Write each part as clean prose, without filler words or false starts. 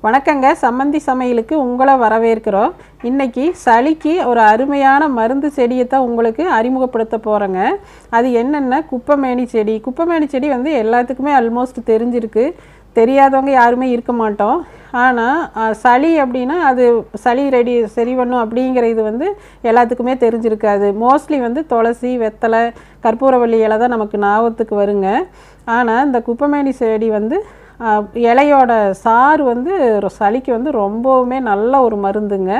வணக்கங்க, சம்பந்தி சமையலுக்கு உங்களை வரவேற்கிறோம். இன்றைக்கி சளிக்கு ஒரு அருமையான மருந்து செடியை தான் உங்களுக்கு அறிமுகப்படுத்த போகிறேங்க. அது என்னென்ன குப்பைமேனி செடி. குப்பைமேனி செடி வந்து எல்லாத்துக்குமே ஆல்மோஸ்ட் தெரிஞ்சிருக்கு. தெரியாதவங்க யாருமே இருக்க மாட்டோம். ஆனால் சளி அப்படின்னா அது சளி சரி பண்ணும் அப்படிங்கிற இது வந்து எல்லாத்துக்குமே தெரிஞ்சிருக்காது. மோஸ்ட்லி வந்து துளசி, வெத்தலை, கற்பூரவள்ளி இலை தான் நமக்கு ஞாபகத்துக்கு வருங்க. ஆனால் இந்த குப்பைமேனி செடி வந்து இலையோட சாறு வந்து சளிக்கு வந்து ரொம்பவுமே நல்ல ஒரு மருந்துங்க.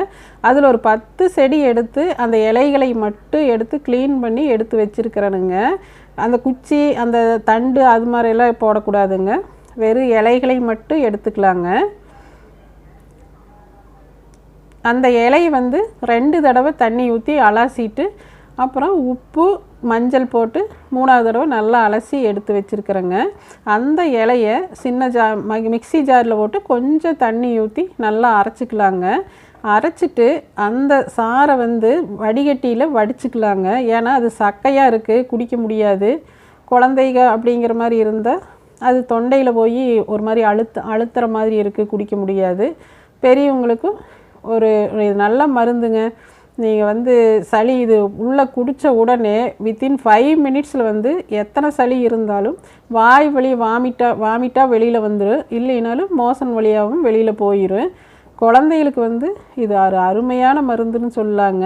அதில் ஒரு 10 செடி எடுத்து அந்த இலைகளை மட்டும் எடுத்து க்ளீன் பண்ணி எடுத்து வச்சுருக்கிறேனுங்க. அந்த குச்சி, அந்த தண்டு அது மாதிரிலாம் போடக்கூடாதுங்க. வெறும் இலைகளை மட்டும் எடுத்துக்கலாங்க. அந்த இலை வந்து 2 தடவை தண்ணி ஊற்றி அலசிட்டு அப்புறம் உப்பு, மஞ்சள் போட்டு 3வது தடவை நல்லா அலசி எடுத்து வச்சுருக்கிறேங்க. அந்த இலையை சின்ன மிக்ஸி ஜாரில் போட்டு கொஞ்சம் தண்ணி ஊற்றி நல்லா அரைச்சிக்கலாங்க. அரைச்சிட்டு அந்த சாரை வந்து வடிகட்டியில் வடிச்சுக்கலாங்க. ஏன்னா அது சக்கையாக இருக்குது, குடிக்க முடியாது. குழந்தைங்க அப்படிங்கிற மாதிரி இருந்தால் அது தொண்டையில் போய் ஒரு மாதிரி அழுத்துற மாதிரி இருக்குது, குடிக்க முடியாது. பெரியவங்களுக்கும் ஒரு நல்ல மருந்துங்க. நீங்கள் வந்து சளி இது உள்ளே குடித்த உடனே வித்தின் 5 மினிட்ஸில் வந்து எத்தனை சளி இருந்தாலும் வாய் வழி வாமிட்டாக வெளியில் வந்துடும். இல்லைனாலும் மோசன் வழியாகவும் வெளியில் போயிடும். குழந்தைகளுக்கு வந்து இது ஒரு அருமையான மருந்துன்னு சொல்லலாங்க.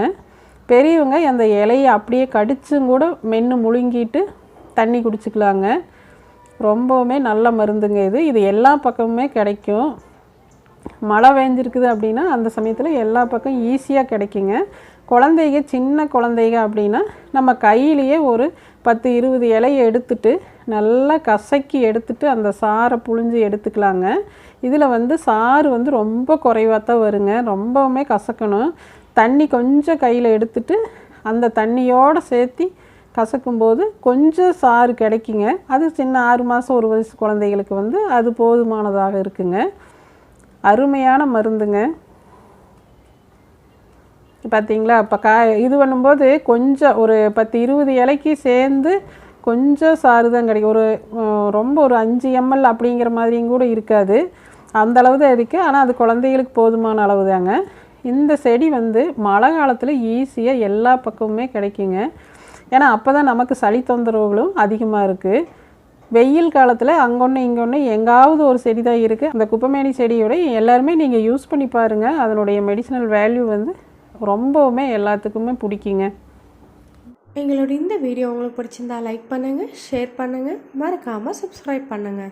பெரியவங்க அந்த இலையை அப்படியே கடிச்சும் கூட மென்று முழுங்கிட்டு தண்ணி குடிச்சிக்கலாங்க. ரொம்பவுமே நல்ல மருந்துங்க இது. இது எல்லா பக்கமுமே கிடைக்கும். மழை பெஞ்சிருக்குது அப்படின்னா அந்த சமயத்தில் எல்லா பக்கம் ஈஸியாக கிடைக்குங்க. குழந்தைங்க, சின்ன குழந்தைங்க அப்படின்னா நம்ம கையிலேயே ஒரு 10-20 இலையை எடுத்துட்டு நல்லா கசக்கி எடுத்துட்டு அந்த சாரை புழிஞ்சு எடுத்துக்கலாங்க. இதில் வந்து சாறு வந்து ரொம்ப குறைவாக தான் வருங்க. ரொம்பவுமே கசக்கணும். தண்ணி கொஞ்சம் கையில் எடுத்துட்டு அந்த தண்ணியோடு சேர்த்து கசக்கும்போது கொஞ்சம் சாறு கிடைக்குங்க. அது சின்ன 6 மாதம் 1 வயசு குழந்தைகளுக்கு வந்து அது போதுமானதாக இருக்குங்க. அருமையான மருந்துங்க. பார்த்தீங்களா? இப்போ இது பண்ணும்போது கொஞ்சம் ஒரு 10-20 இலைக்கு சேர்ந்து கொஞ்சம் சாறு தான் கிடைக்கும். ரொம்ப ஒரு 5 ml அப்படிங்கிற மாதிரியும் கூட இருக்காது. அந்த அளவு தான் இருக்குது. ஆனால் அது குழந்தைகளுக்கு போதுமான அளவு தாங்க. இந்த செடி வந்து மழை காலத்தில் ஈஸியாக எல்லா பக்கமுமே கிடைக்குங்க. ஏன்னா அப்போ தான் நமக்கு சளி தொந்தரவுகளும் அதிகமாக இருக்குது. வெயில் காலத்தில் அங்கொன்று இங்கொன்று எங்காவது ஒரு செடி தான் இருக்குது. அந்த குப்பைமேனி செடியோட எல்லாருமே நீங்கள் யூஸ் பண்ணி பாருங்கள். அதனுடைய மெடிசினல் வேல்யூ வந்து ரொம்பவுமே எல்லாத்துக்குமே பிடிக்குங்க. எங்களோட இந்த வீடியோ உங்களுக்கு பிடிச்சிருந்தா லைக் பண்ணுங்கள், ஷேர் பண்ணுங்கள், மறக்காமல் சப்ஸ்கிரைப் பண்ணுங்கள்.